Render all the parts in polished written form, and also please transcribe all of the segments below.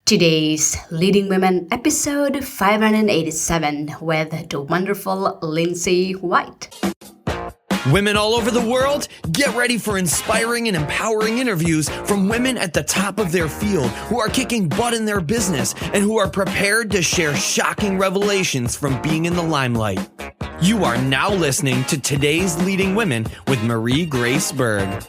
Today's Leading Women episode 587 with the wonderful LINDSAY White. Women all over the world, get ready for inspiring and empowering interviews from women at the top of their field who are kicking butt in their business and who are prepared to share shocking revelations from being in the limelight. You are now listening to Today's Leading Women with Marie Grace Berg.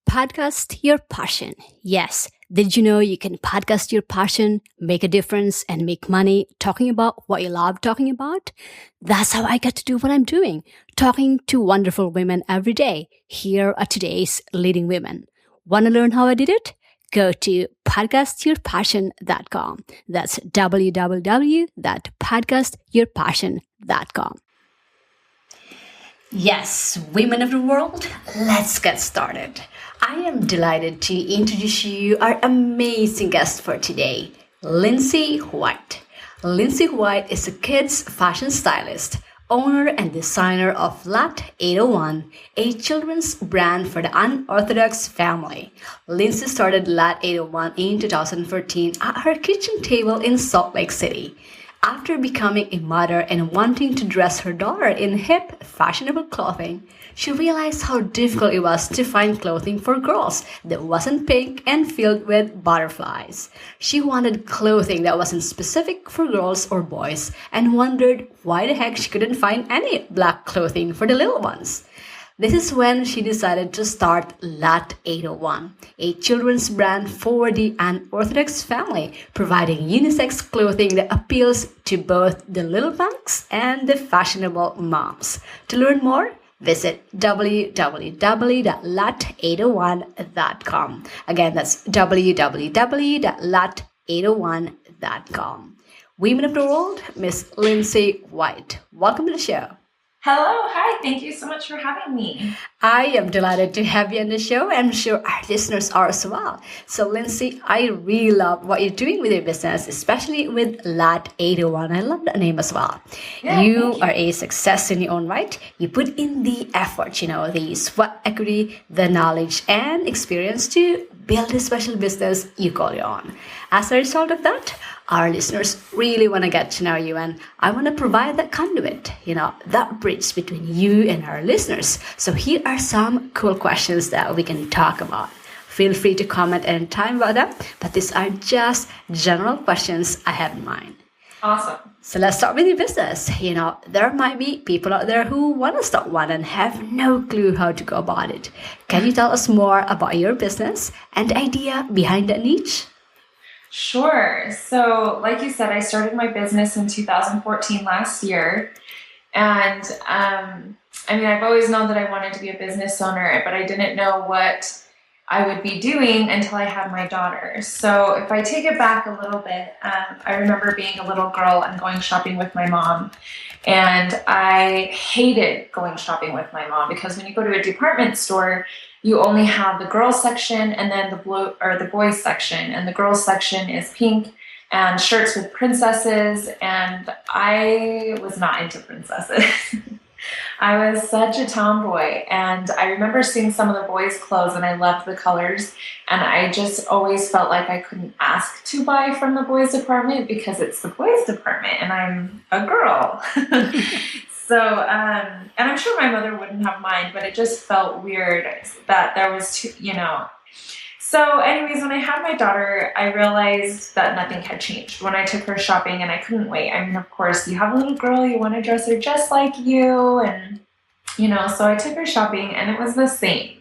Podcast your passion. Yes, did you know you can podcast your passion, make a difference, and make money talking about what you love talking about? That's how I get to do what I'm doing, talking to wonderful women every day. Here are today's Leading Women. Want to learn how I did it? Go to podcastyourpassion.com. That's www.podcastyourpassion.com. Yes, women of the world, let's get started. I am delighted to introduce you our amazing guest for today, LINDSAY White. LINDSAY White is a kids fashion stylist, owner and designer of Lot801, a children's brand for the unorthodox family. LINDSAY started Lot801 in 2014 at her kitchen table in Salt Lake City. After becoming a mother and wanting to dress her daughter in hip, fashionable clothing, she realized how difficult it was to find clothing for girls that wasn't pink and filled with butterflies. She wanted clothing that wasn't specific for girls or boys and wondered why the heck she couldn't find any black clothing for the little ones. This is when she decided to start Lot801, a children's brand for the unorthodox family, providing unisex clothing that appeals to both the little punks and the fashionable moms. To learn more, visit www.lot801.com. Again, that's www.lot801.com. Women of the world, Miss LINDSAY White. Welcome to the show. Hello, hi, thank you so much for having me. I am delighted to have you on the show, and I'm sure our listeners are as well. So, LINDSAY, I really love what you're doing with your business, especially with Lot801. I love that name as well. Yeah, you are a success in your own right. You put in the effort, the sweat equity, the knowledge, and experience to build a special business you call your own. As a result of that, our listeners really want to get to know you, and I want to provide that conduit, that bridge between you and our listeners. So here are some cool questions that we can talk about. Feel free to comment anytime about them, but these are just general questions I have in mind. Awesome. So let's start with your business. There might be people out there who want to start one and have no clue how to go about it. Can you tell us more about your business and the idea behind that niche? Sure. So like you said, I started my business in 2014 last year. And I've always known that I wanted to be a business owner, but I didn't know what I would be doing until I had my daughter. So if I take it back a little bit, I remember being a little girl and going shopping with my mom. And I hated going shopping with my mom because when you go to a department store, you only have the girls section and then the boys section. And the girls section is pink and shirts with princesses. And I was not into princesses. I was such a tomboy, and I remember seeing some of the boys' clothes and I loved the colors, and I just always felt like I couldn't ask to buy from the boys' department because it's the boys' department and I'm a girl. So, and I'm sure my mother wouldn't have mind, but it just felt weird that there was So anyways, when I had my daughter, I realized that nothing had changed when I took her shopping, and I couldn't wait. Of course, you have a little girl, you want to dress her just like you. And, so I took her shopping and it was the same.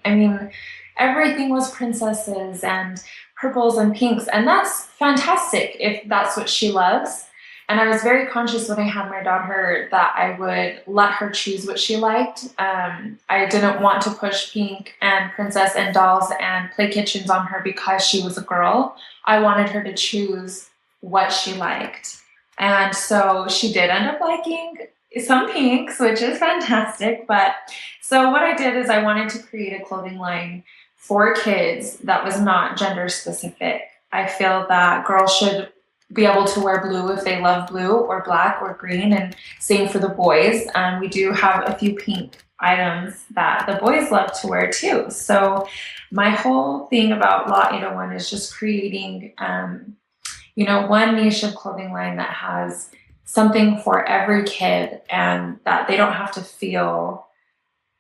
Everything was princesses and purples and pinks, and that's fantastic if that's what she loves. And I was very conscious when I had my daughter that I would let her choose what she liked. I didn't want to push pink and princess and dolls and play kitchens on her because she was a girl. I wanted her to choose what she liked. And so she did end up liking some pinks, which is fantastic. But so what I did is I wanted to create a clothing line for kids that was not gender specific. I feel that girls should be able to wear blue if they love blue, or black or green, and same for the boys. We do have a few pink items that the boys love to wear too. So my whole thing about Lot801 is just creating, one niche of clothing line that has something for every kid, and that they don't have to feel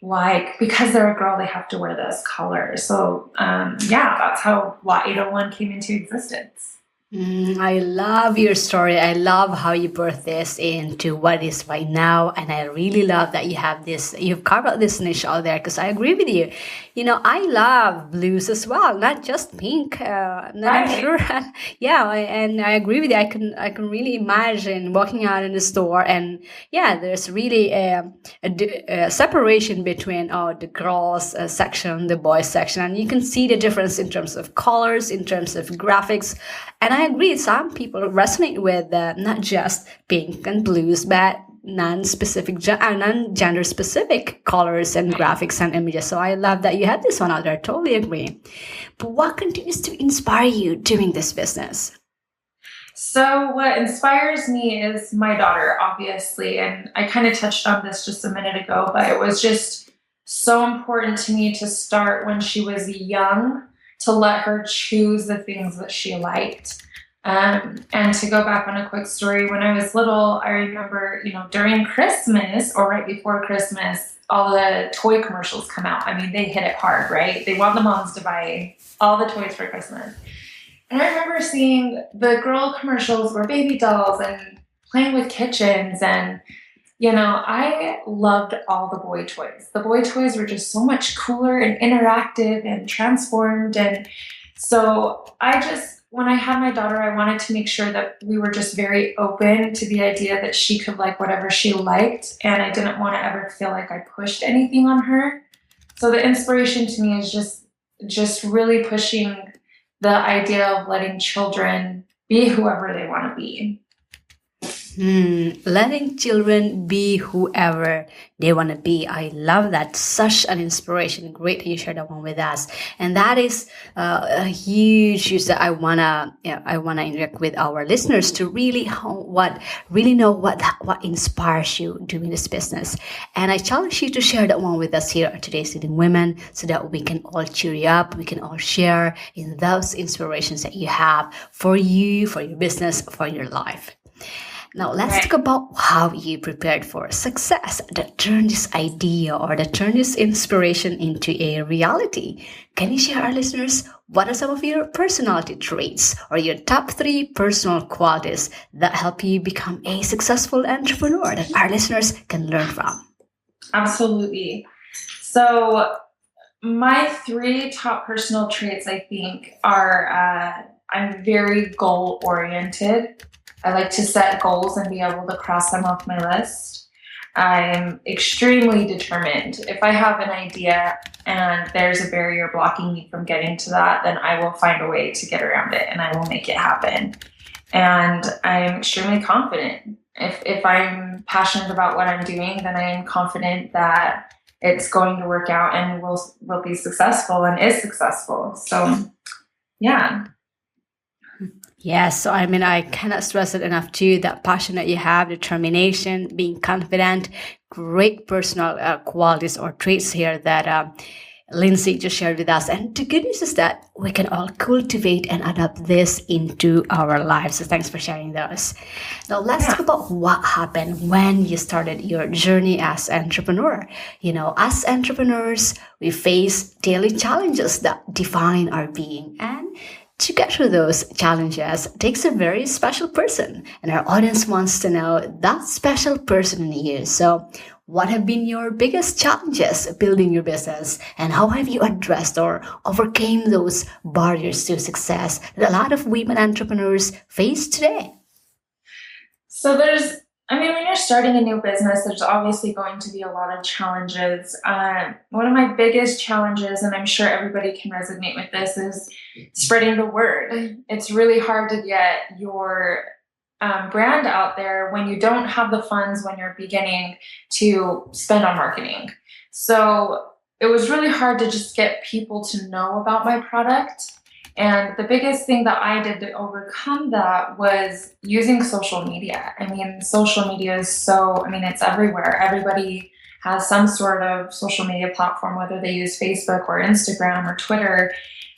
like because they're a girl, they have to wear this color. So that's how Lot801 came into existence. I love your story. I love how you birthed this into what it is right now. And I really love that you've carved out this niche out there, because I agree with you. I love blues as well, not just pink. I'm sure. And I agree with you. I can really imagine walking out in the store, and there's really a separation between the girls section, the boys section, and you can see the difference in terms of colors, in terms of graphics. And I agree, some people resonate with not just pink and blues, but non-gender specific colors and graphics and images. So I love that you had this one out there. Totally agree. But what continues to inspire you doing this business? So what inspires me is my daughter, obviously. And I kind of touched on this just a minute ago, but it was just so important to me to start when she was young, to let her choose the things that she liked. And to go back on a quick story, when I was little, I remember, during Christmas or right before Christmas, all the toy commercials come out. I mean, they hit it hard, right? They want the moms to buy all the toys for Christmas. And I remember seeing the girl commercials were baby dolls and playing with kitchens. And, I loved all the boy toys. The boy toys were just so much cooler and interactive and transformed. And so when I had my daughter, I wanted to make sure that we were just very open to the idea that she could like whatever she liked. And I didn't want to ever feel like I pushed anything on her. So the inspiration to me is just really pushing the idea of letting children be whoever they want to be. Letting children be whoever they want to be. I love that. Such an inspiration. Great that you shared that one with us. And that is a huge use that I wanna interact with our listeners to really know what inspires you doing this business. And I challenge you to share that one with us here at Today's Leading Women, so that we can all cheer you up. We can all share in those inspirations that you have for you, for your business, for your life. Now, let's talk about how you prepared for success that turned this idea or that turned this inspiration into a reality. Can you share our listeners what are some of your personality traits or your top 3 personal qualities that help you become a successful entrepreneur that our listeners can learn from? Absolutely. So my 3 top personal traits, I think, are I'm very goal-oriented. I like to set goals and be able to cross them off my list. I'm extremely determined. If I have an idea and there's a barrier blocking me from getting to that, then I will find a way to get around it and I will make it happen. And I'm extremely confident. If I'm passionate about what I'm doing, then I am confident that it's going to work out and will be successful and is successful. So, yeah. Yes, so I cannot stress it enough too, that passion that you have, determination, being confident, great personal qualities or traits here that Lindsay just shared with us. And the good news is that we can all cultivate and adapt this into our lives. So thanks for sharing those. Now let's talk about what happened when you started your journey as an entrepreneur. As entrepreneurs, we face daily challenges that define our being, and to get through those challenges takes a very special person, and our audience wants to know that special person in you. So what have been your biggest challenges building your business, and how have you addressed or overcame those barriers to success that a lot of women entrepreneurs face today? So when you're starting a new business, there's obviously going to be a lot of challenges. One of my biggest challenges, and I'm sure everybody can resonate with this, is spreading the word. It's really hard to get your brand out there when you don't have the funds when you're beginning to spend on marketing. So it was really hard to just get people to know about my product. And the biggest thing that I did to overcome that was using social media. Social media is it's everywhere. Everybody has some sort of social media platform, whether they use Facebook or Instagram or Twitter.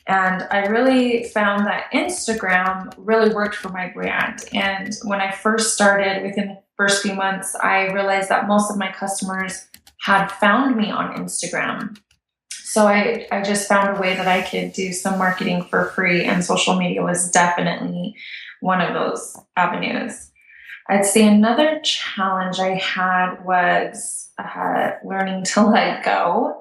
And I really found that Instagram really worked for my brand. And when I first started, within the first few months, I realized that most of my customers had found me on Instagram. So I just found a way that I could do some marketing for free, and social media was definitely one of those avenues. I'd say another challenge I had was learning to let go.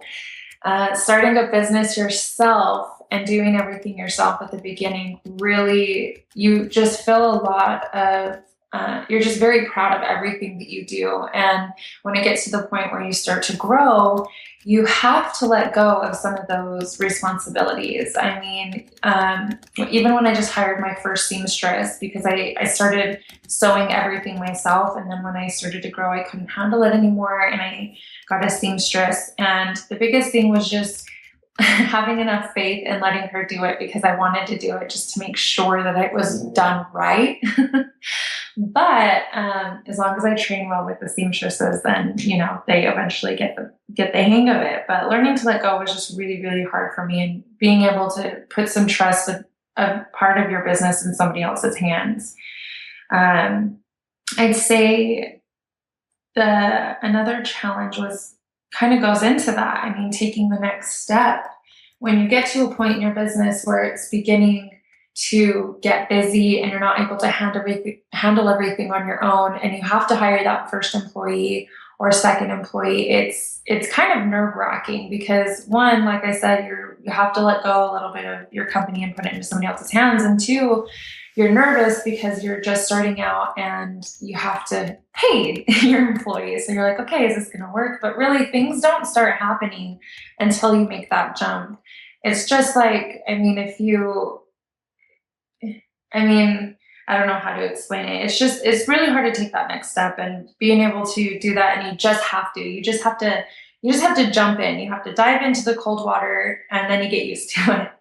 Starting a business yourself and doing everything yourself at the beginning, really, you just feel a lot of, you're just very proud of everything that you do. And when it gets to the point where you start to grow, you have to let go of some of those responsibilities. I mean, even when I just hired my first seamstress, because I started sewing everything myself. And then when I started to grow, I couldn't handle it anymore. And I got a seamstress. And the biggest thing was just having enough faith and letting her do it, because I wanted to do it just to make sure that it was done right. But as long as I train well with the seamstresses, then, they eventually get the hang of it. But learning to let go was just really, really hard for me, and being able to put some trust of a part of your business in somebody else's hands. I'd say another challenge kind of goes into that. I mean, taking the next step. When you get to a point in your business where it's beginning to get busy and you're not able to handle everything on your own, and you have to hire that first employee or second employee, it's kind of nerve-wracking, because one, like I said, you have to let go a little bit of your company and put it into somebody else's hands, and two, you're nervous because you're just starting out and you have to pay your employees. So you're like, okay, is this going to work? But really, things don't start happening until you make that jump. It's just like, I don't know how to explain it. It's really hard to take that next step, and being able to do that. And you just have to jump in. You have to dive into the cold water, and then you get used to it.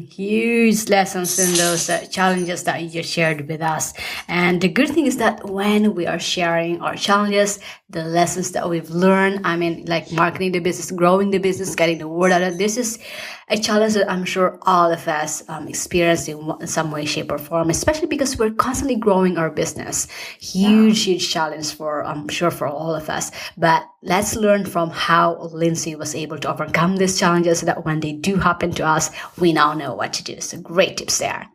Huge lessons in those challenges that you just shared with us. And the good thing is that when we are sharing our challenges, the lessons that we've learned, like marketing the business, growing the business, getting the word out, this is a challenge that I'm sure all of us experience in some way, shape, or form, especially because we're constantly growing our business. Huge challenge I'm sure for all of us. But let's learn from how Lindsay was able to overcome these challenges so that when they do happen to us, we now know what to do. So great tips there.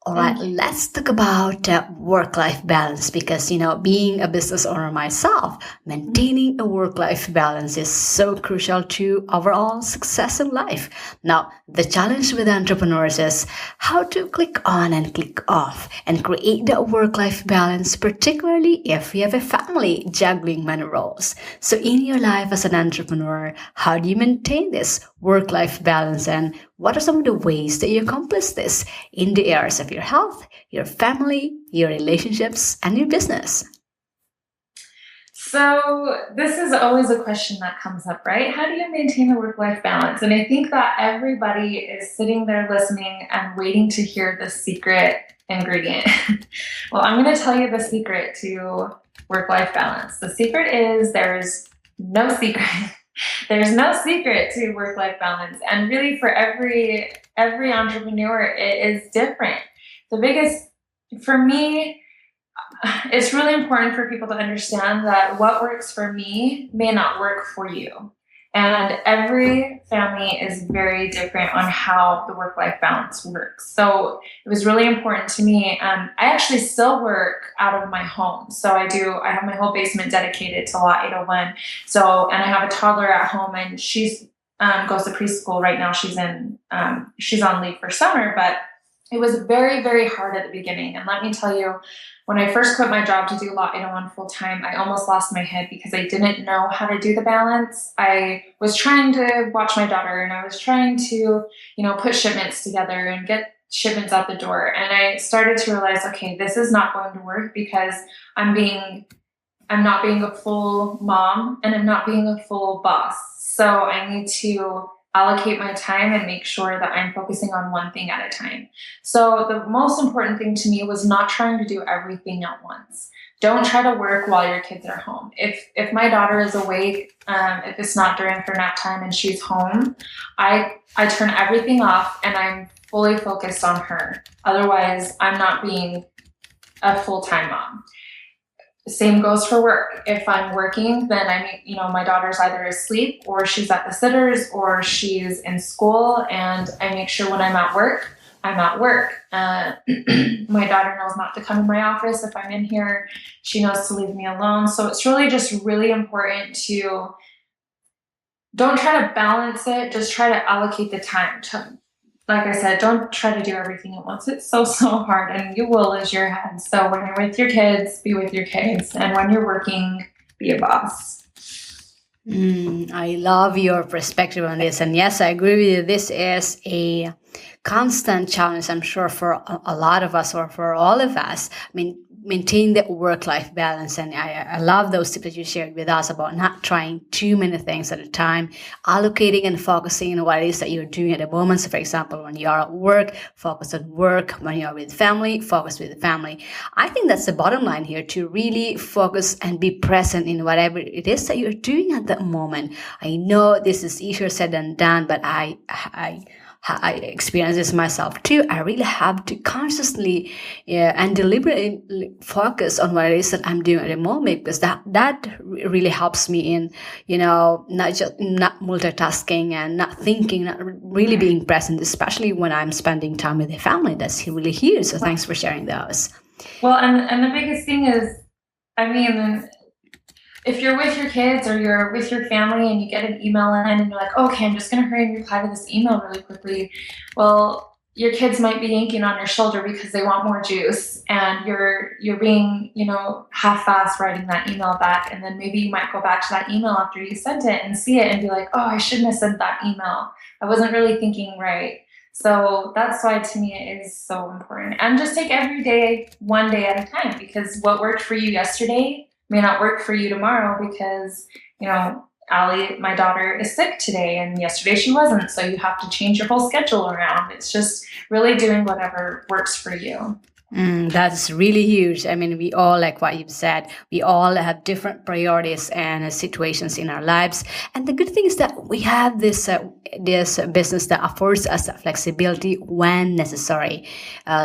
All right, let's talk about work-life balance, because, being a business owner myself, maintaining a work-life balance is so crucial to overall success in life. Now, the challenge with entrepreneurs is how to click on and click off and create that work-life balance, particularly if you have a family juggling many roles. So in your life as an entrepreneur, how do you maintain this work-life balance, and what are some of the ways that you accomplish this in the areas of your health, your family, your relationships, and your business? So this is always a question that comes up, right? How do you maintain a work-life balance? And I think that everybody is sitting there listening and waiting to hear the secret ingredient. Well, I'm going to tell you the secret to work-life balance. The secret is there's no secret. There's no secret to work-life balance. And really, for every entrepreneur, it is different. The biggest, for me, it's really important for people to understand that what works for me may not work for you. And every family is very different on how the work-life balance works. So it was really important to me. I actually still work out of my home. So I have my whole basement dedicated to Lot801. And I have a toddler at home, and she's goes to preschool right now. She's on leave for summer, but it was very, very hard at the beginning. And let me tell you, when I first quit my job to do Lot801 full time, I almost lost my head because I didn't know how to do the balance. I was trying to watch my daughter, and I was trying to, put shipments together and get shipments out the door. And I started to realize, okay, this is not going to work, because I'm not being a full mom, and I'm not being a full boss. So I need to allocate my time and make sure that I'm focusing on one thing at a time. So the most important thing to me was not trying to do everything at once. don't try to work while your kids are home. If my daughter is awake, if it's not during her nap time and she's home, I turn everything off and I'm fully focused on her. Otherwise, I'm not being a full-time mom. Same goes for work. If I'm working, then my daughter's either asleep or she's at the sitters or she's in school, and I make sure when I'm at work, I'm at work. My daughter knows not to come in my office if I'm in here. She knows to leave me alone. So it's really just really important to don't try to balance it. Just try to allocate the time. Like I said, don't try to do everything at once. It's so hard, and you will lose your head. So when you're with your kids, be with your kids. And when you're working, be a boss. I love your perspective on this. And yes, I agree with you. This is a constant challenge, I'm sure, for a lot of us, or for all of us. I mean, maintain the work-life balance. And I love those tips that you shared with us about not trying too many things at a time, allocating and focusing on what it is that you're doing at the moment. So for example, when you're at work, focus on work. When you're with family, focus with the family. I think that's the bottom line here, to really focus and be present in whatever it is that you're doing at that moment. I know this is easier said than done, but I experience this myself too. I really have to consciously and deliberately focus on what it is that I'm doing at the moment, because that really helps me in, not multitasking and not thinking, not really being present, especially when I'm spending time with the family. That's really huge. So thanks for sharing those. Well, and the biggest thing is, if you're with your kids or you're with your family and you get an email in and you're like, okay, I'm just going to hurry and reply to this email really quickly. Well, your kids might be yanking on your shoulder because they want more juice, and you're being, half-assed writing that email back. And then maybe you might go back to that email after you sent it and see it and be like, oh, I shouldn't have sent that email. I wasn't really thinking right. So that's why, to me, it is so important. And just take every day, one day at a time, because what worked for you yesterday may not work for you tomorrow, because, Allie, my daughter, is sick today and yesterday she wasn't. So you have to change your whole schedule around. It's just really doing whatever works for you. That's really huge. I mean, we all, like what you've said, we all have different priorities and situations in our lives. And the good thing is that we have this business that affords us that flexibility when necessary.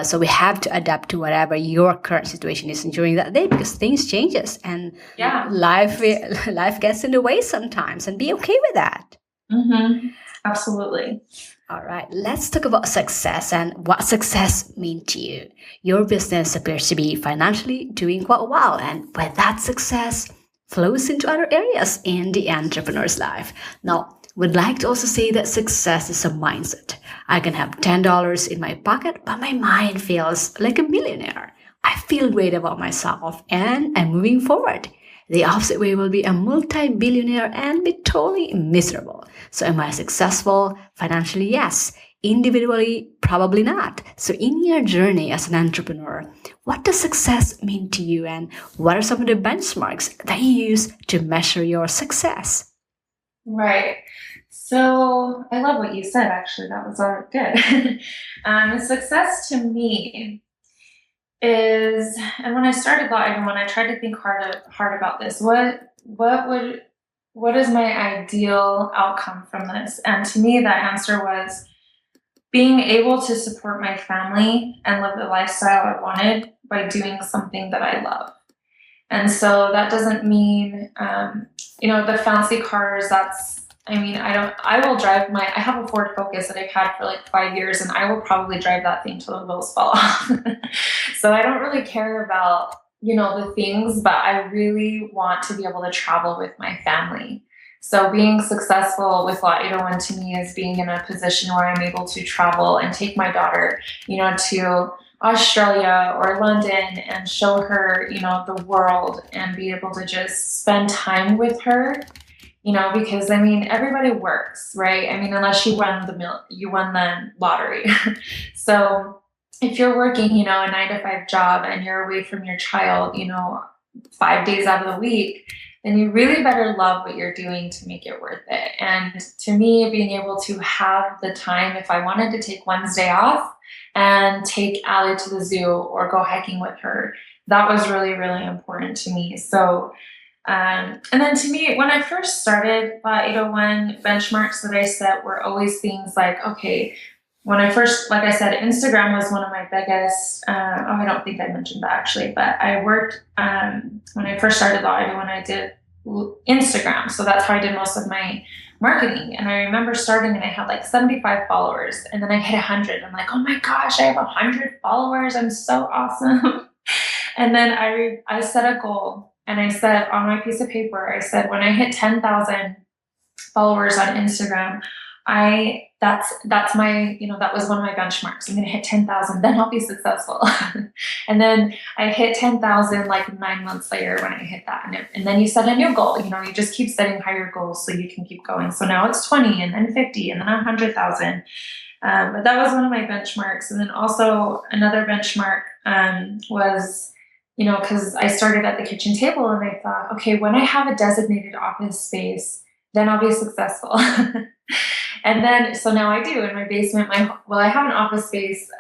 So we have to adapt to whatever your current situation is during that day, because things changes and life gets in the way sometimes, and be okay with that. Mm-hmm. Absolutely. All right, let's talk about success and what success means to you. Your business appears to be financially doing quite well, and with that success flows into other areas in the entrepreneur's life. Now, would like to also say that success is a mindset. I can have $10 in my pocket, but my mind feels like a millionaire. I feel great about myself and I'm moving forward. The opposite way will be a multi-billionaire and be totally miserable. So am I successful? Financially, yes. Individually, probably not. So in your journey as an entrepreneur, what does success mean to you, and what are some of the benchmarks that you use to measure your success? Right. So I love what you said, actually. That was all good. Success to me is, and when I started Lot801, I tried to think hard about this. What is my ideal outcome from this? And to me, that answer was being able to support my family and live the lifestyle I wanted by doing something that I love. And so that doesn't mean, the fancy cars. I will drive I have a Ford Focus that I've had for like 5 years, and I will probably drive that thing till the wheels fall off. So I don't really care about, the things, but I really want to be able to travel with my family. So being successful with Lot801 to me is being in a position where I'm able to travel and take my daughter, to Australia or London and show her, the world, and be able to just spend time with her. Because everybody works, right? Unless you won the lottery. So if you're working, a 9-to-5 job and you're away from your child, 5 days out of the week, then you really better love what you're doing to make it worth it. And to me, being able to have the time, if I wanted to take Wednesday off and take Allie to the zoo or go hiking with her, that was really, really important to me. So, and then to me, when I first started Lot801, benchmarks that I set were always things like, okay, when I first, like I said, Instagram was one of my biggest, I don't think I mentioned that actually, but I worked, when I first started Lot801, I did Instagram. So that's how I did most of my marketing. And I remember starting and I had like 75 followers, and then I hit 100. I'm like, oh my gosh, I have 100 followers. I'm so awesome. And then I set a goal, and I said on my piece of paper, I said, when I hit 10,000 followers on Instagram, that's my, that was one of my benchmarks. I'm going to hit 10,000, then I'll be successful. And then I hit 10,000 like 9 months later when I hit that. And then you set a new goal, you just keep setting higher goals so you can keep going. So now it's 20 and then 50 and then 100,000. But that was one of my benchmarks. And then also another benchmark was, because I started at the kitchen table and I thought, okay, when I have a designated office space, then I'll be successful. And then, so now I do in my basement, I have an office space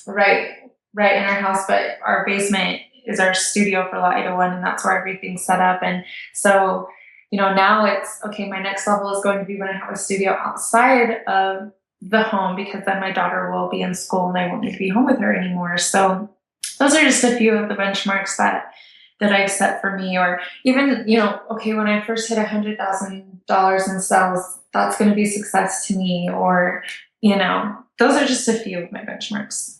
right in our house, but our basement is our studio for Lot801, and that's where everything's set up. And so, now it's, okay, my next level is going to be when I have a studio outside of the home, because then my daughter will be in school and I won't need to be home with her anymore. So those are just a few of the benchmarks that I've set for me. Or even, okay, when I first hit $100,000 in sales, that's going to be success to me. Or, those are just a few of my benchmarks.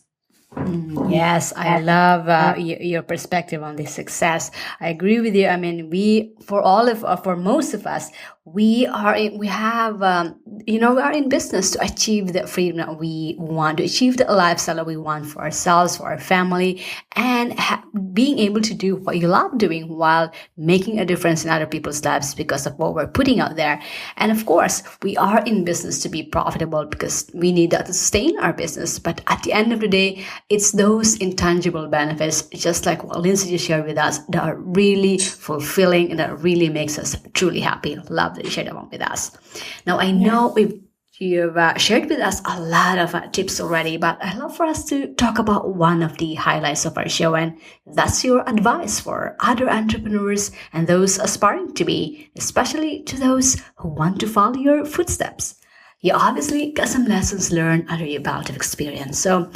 Yes, I love your perspective on this success. I agree with you. I mean, for most of us, we are in business to achieve the freedom that we want, to achieve the lifestyle that we want for ourselves, for our family, and being able to do what you love doing while making a difference in other people's lives because of what we're putting out there. And of course, we are in business to be profitable because we need that to sustain our business. But at the end of the day, it's those intangible benefits, just like what Lindsay just shared with us, that are really fulfilling and that really makes us truly happy. Love that you shared that one with us. Now, I know you've shared with us a lot of tips already, but I'd love for us to talk about one of the highlights of our show, and that's your advice for other entrepreneurs and those aspiring to be, especially to those who want to follow your footsteps. You obviously got some lessons learned under your belt of experience, so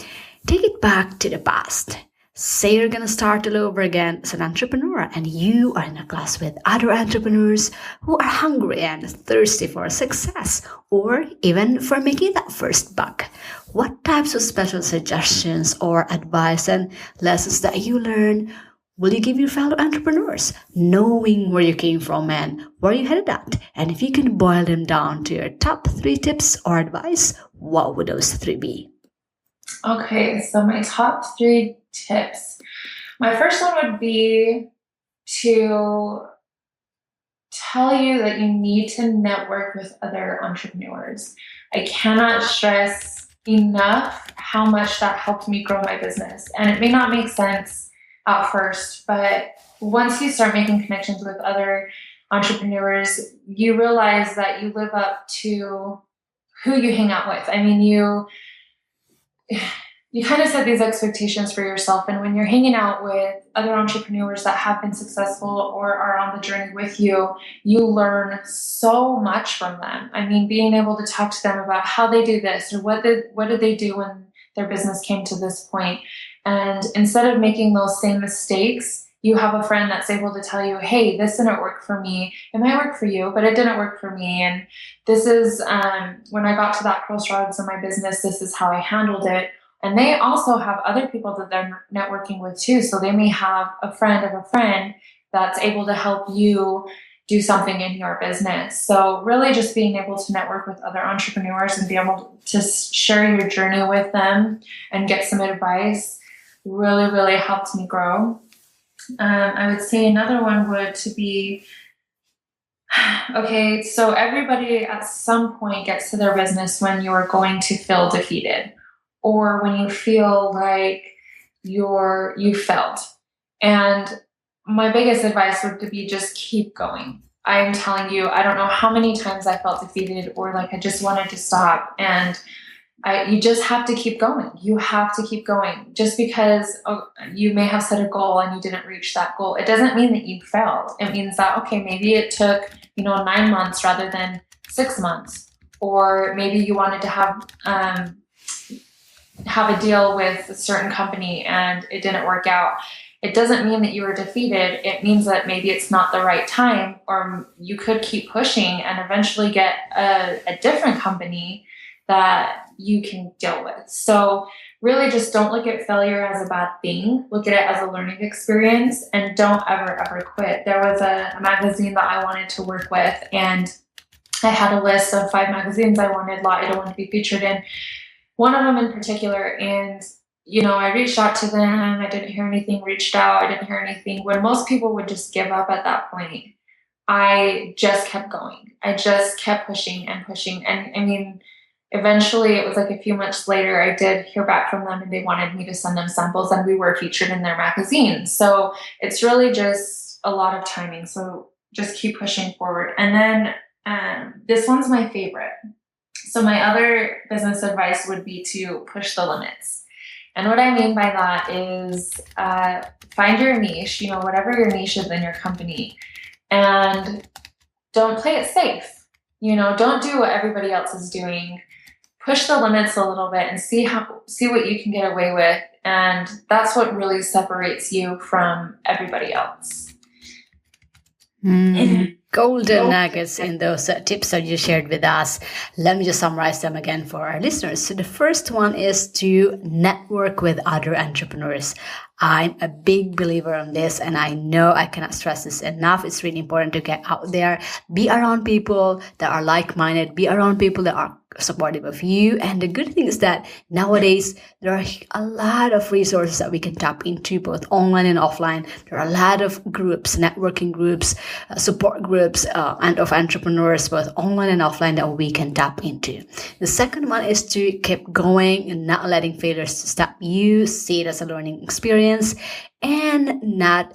take it back to the past. Say you're going to start all over again as an entrepreneur, and you are in a class with other entrepreneurs who are hungry and thirsty for success, or even for making that first buck. What types of special suggestions or advice and lessons that you learn will you give your fellow entrepreneurs, knowing where you came from and where you headed at? And if you can boil them down to your top 3 tips or advice, what would those 3 be? Okay, so my top 3 tips. My first one would be to tell you that you need to network with other entrepreneurs. I cannot stress enough how much that helped me grow my business. And it may not make sense at first, but once you start making connections with other entrepreneurs, you realize that you live up to who you hang out with. I mean, you kind of set these expectations for yourself. And when you're hanging out with other entrepreneurs that have been successful or are on the journey with you, you learn so much from them. I mean, being able to talk to them about how they do this or what did they do when their business came to this point. And instead of making those same mistakes, you have a friend that's able to tell you, hey, this didn't work for me. It might work for you, but it didn't work for me. And this is, when I got to that crossroads in my business, this is how I handled it. And they also have other people that they're networking with too. So they may have a friend of a friend that's able to help you do something in your business. So really just being able to network with other entrepreneurs and be able to share your journey with them and get some advice really, really helped me grow. I would say another one would to be, okay, so everybody at some point gets to their business when you are going to feel defeated, or when you feel like you failed. And my biggest advice would be just keep going. I'm telling you, I don't know how many times I felt defeated or like I just wanted to stop. And You just have to keep going. You have to keep going. Just because you may have set a goal and you didn't reach that goal, it doesn't mean that you failed. It means that, okay, maybe it took, 9 months rather than 6 months, or maybe you wanted to have a deal with a certain company and it didn't work out. It doesn't mean that you were defeated. It means that maybe it's not the right time, or you could keep pushing and eventually get a different company that you can deal with. So really just don't look at failure as a bad thing. Look at it as a learning experience, and don't ever quit. There was a magazine that I wanted to work with, and I had a list of 5 magazines I wanted Lot801 to be featured in. One of them in particular, and I reached out to them. I didn't hear anything, reached out, I didn't hear anything. When most people would just give up at that point, I just kept going. I just kept pushing and pushing. And eventually it was like a few months later, I did hear back from them and they wanted me to send them samples, and we were featured in their magazine. So it's really just a lot of timing. So just keep pushing forward. And then this one's my favorite. So my other business advice would be to push the limits. And what I mean by that is find your niche, whatever your niche is in your company, and don't play it safe. Don't do what everybody else is doing. Push the limits a little bit and see what you can get away with. And that's what really separates you from everybody else. Golden nuggets in those tips that you shared with us. Let me just summarize them again for our listeners. So the first one is to network with other entrepreneurs. I'm a big believer on this, and I know I cannot stress this enough. It's really important to get out there, be around people that are like-minded, be around people that are supportive of you. And the good thing is that nowadays there are a lot of resources that we can tap into, both online and offline. There are a lot of groups, networking groups, support groups, and of entrepreneurs, both online and offline, that we can tap into. The second one is to keep going and not letting failures stop you. See it as a learning experience, and not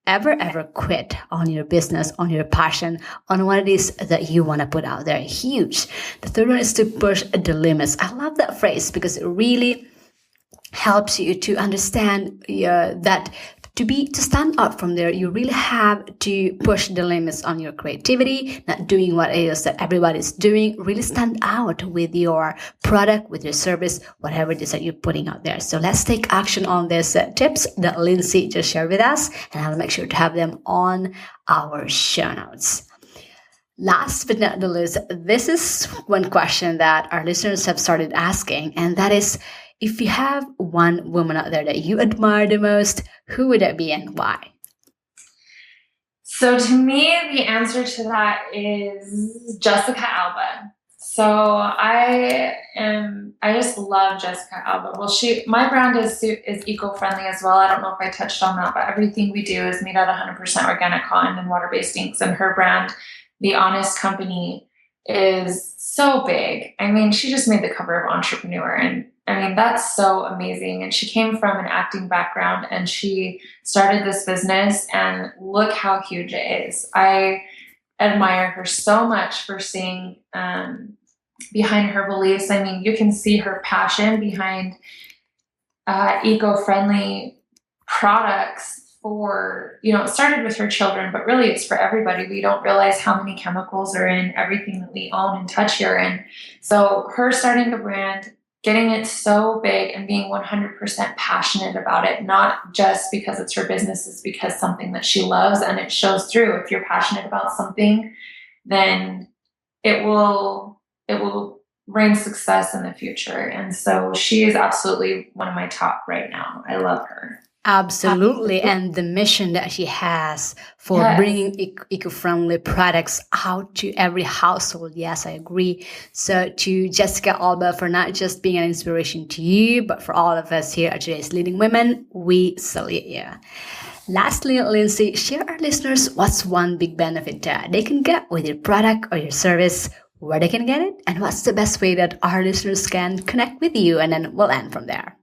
ever quit on your business, on your passion, on what it is that you want to put out there. Huge. The third one is to push the limits. I love that phrase because it really helps you to understand that to stand out from there, you really have to push the limits on your creativity, not doing what it is that everybody's doing. Really stand out with your product, with your service, whatever it is that you're putting out there. So let's take action on these tips that Lindsay just shared with us, and I'll make sure to have them on our show notes. Last but not the least, this is one question that our listeners have started asking, and that is, if you have one woman out there that you admire the most, who would it be and why? So to me, the answer to that is Jessica Alba. So I just love Jessica Alba. Well, my brand is eco-friendly as well. I don't know if I touched on that, but everything we do is made out of 100% organic cotton and water-based inks. And her brand, The Honest Company, is so big. She just made the cover of Entrepreneur, and that's so amazing. And she came from an acting background and she started this business, and look how huge it is. I admire her so much for seeing behind her beliefs. You can see her passion behind eco-friendly products for, it started with her children, but really it's for everybody. We don't realize how many chemicals are in everything that we own and touch here. And so her starting a brand, getting it so big, and being 100% passionate about it, not just because it's her business, it's because something that she loves, and it shows through. If you're passionate about something, then it will bring success in the future. And so she is absolutely one of my top right now. I love her. Absolutely. And the mission that she has for bringing eco-friendly products out to every household. Yes, I agree. So to Jessica Alba, for not just being an inspiration to you, but for all of us here at today's Leading Women, we salute you. Lastly, Lindsay, share our listeners what's one big benefit that they can get with your product or your service, where they can get it, and what's the best way that our listeners can connect with you, and then we'll end from there.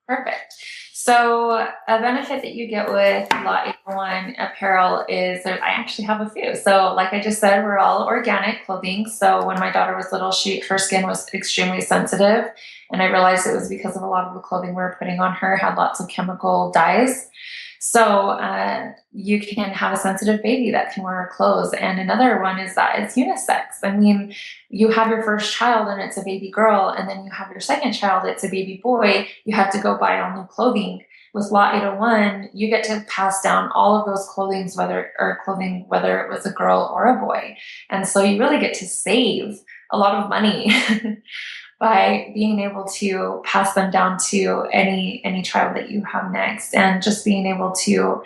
Perfect. So a benefit that you get with Lot801 Lot801 apparel is, I actually have a few. So like I just said, we're all organic clothing. So when my daughter was little, her skin was extremely sensitive. And I realized it was because of a lot of the clothing we were putting on her had lots of chemical dyes. So you can have a sensitive baby that can wear our clothes. And another one is that it's unisex. I mean, you have your first child and it's a baby girl, and then you have your second child, it's a baby boy. You have to go buy all new clothing. With Lot801, you get to pass down all of those clothing, whether it was a girl or a boy. And so you really get to save a lot of money by being able to pass them down to any child that you have next, and just being able to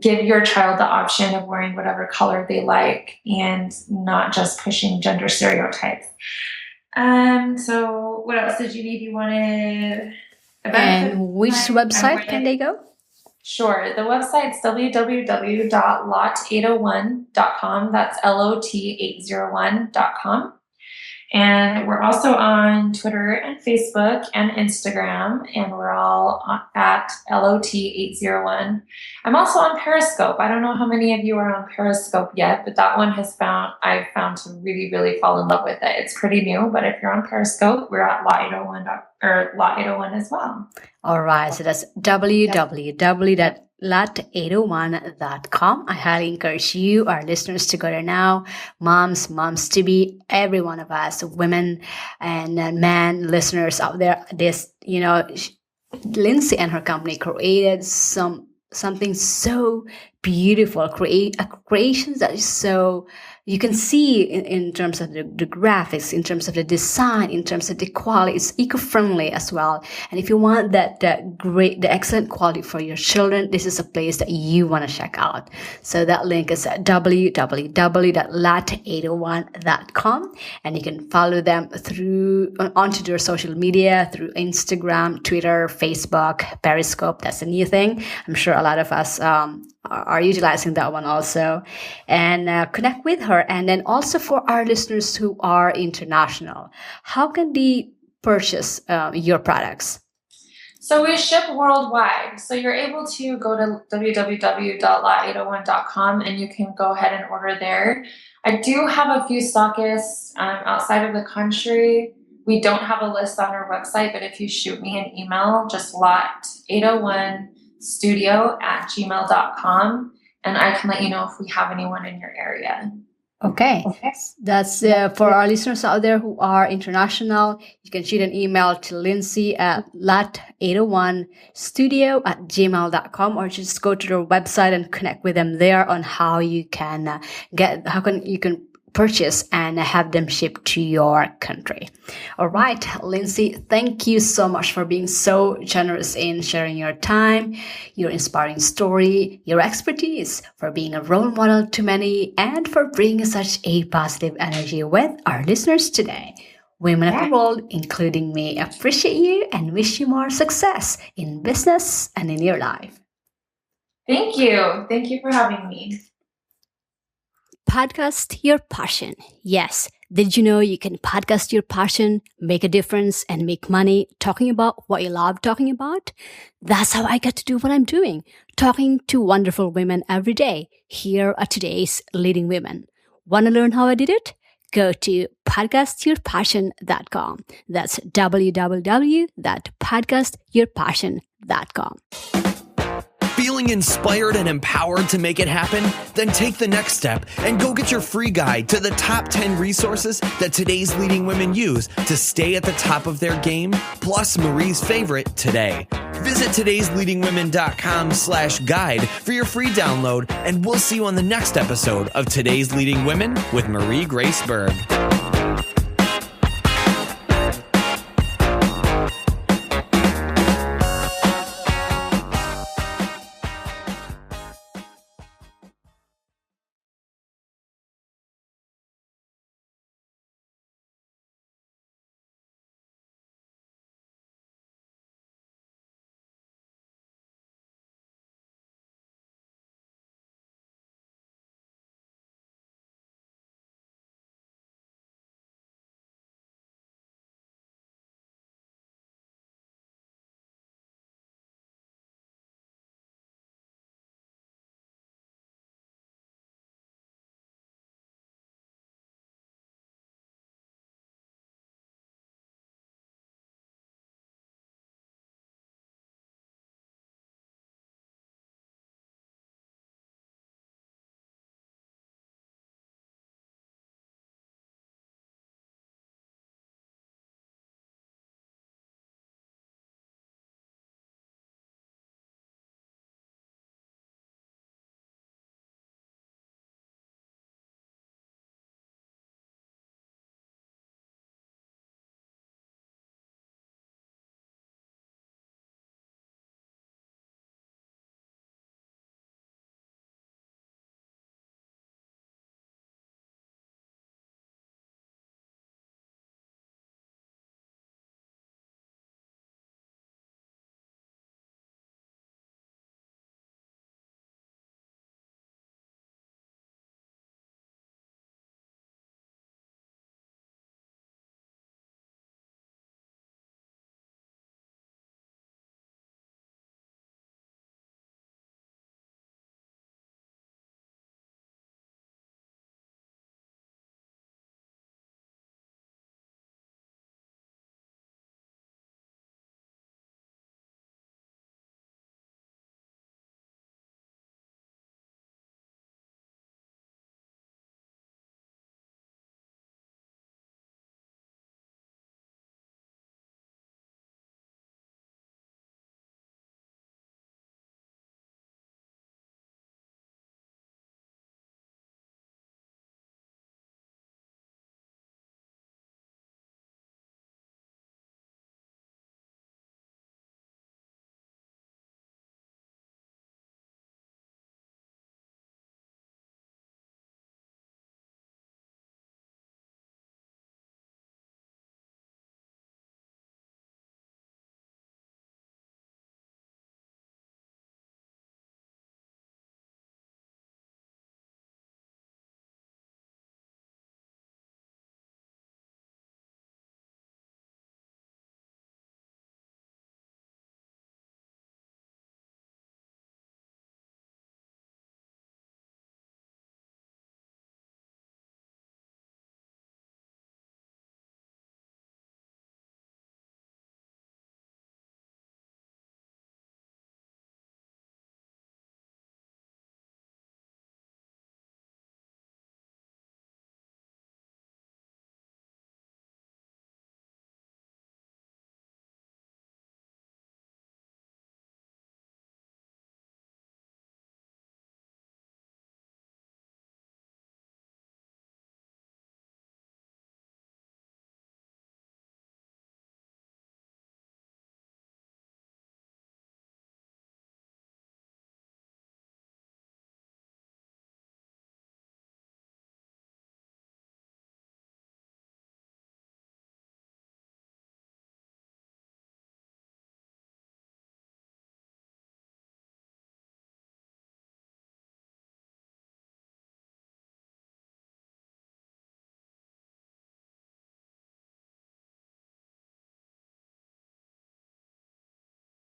give your child the option of wearing whatever color they like and not just pushing gender stereotypes. So what else did you need? You wanted a benefit? And which website can they go? Sure. The website's www.lot801.com. That's LOT801.com. And we're also on Twitter and Facebook and Instagram, and we're all at LOT801. I'm also on Periscope. I don't know how many of you are on Periscope yet, but that one I've found to really, really fall in love with it. It's pretty new, but if you're on Periscope, we're at Lot801 as well. All right. So that's www.lot801.com. I highly encourage you, our listeners, to go there now. Moms to be, every one of us, women and men listeners out there. Lindsay and her company created something so beautiful, creations that is so, you can see in terms of the graphics, in terms of the design, in terms of the quality. It's eco-friendly as well. And if you want the excellent quality for your children, this is a place that you want to check out. So that link is at www.lot801.com, and you can follow them onto their social media through Instagram, Twitter, Facebook, Periscope. That's a new thing. I'm sure a lot of us are utilizing that one also, and connect with her. And then also for our listeners who are international, how can they purchase your products? So we ship worldwide. So you're able to go to www.lot801.com and you can go ahead and order there. I do have a few stockists outside of the country. We don't have a list on our website, but if you shoot me an email, just lot801studio@gmail.com, and I can let you know if we have anyone in your area. Okay. That's for our listeners out there who are international. You can shoot an email to Lindsay at lot801studio@gmail.com, or just go to their website and connect with them there on how you can purchase and have them shipped to your country. All right, Lindsay, thank you so much for being so generous in sharing your time, your inspiring story, your expertise, for being a role model to many, and for bringing such a positive energy with our listeners today. Women of the world, including me, appreciate you and wish you more success in business and in your life. Thank you. Thank you for having me. Podcast your passion. Yes. Did you know you can podcast your passion, make a difference, and make money talking about what you love talking about? That's how I get to do what I'm doing, talking to wonderful women every day here at today's Leading Women. Want to learn how I did it? Go to podcastyourpassion.com. That's www.podcastyourpassion.com. Feeling inspired and empowered to make it happen? Then take the next step and go get your free guide to the top 10 resources that today's leading women use to stay at the top of their game, plus Marie's favorite today. Visit todaysleadingwomen.com/guide for your free download, and we'll see you on the next episode of Today's Leading Women with Marie Grace Berg.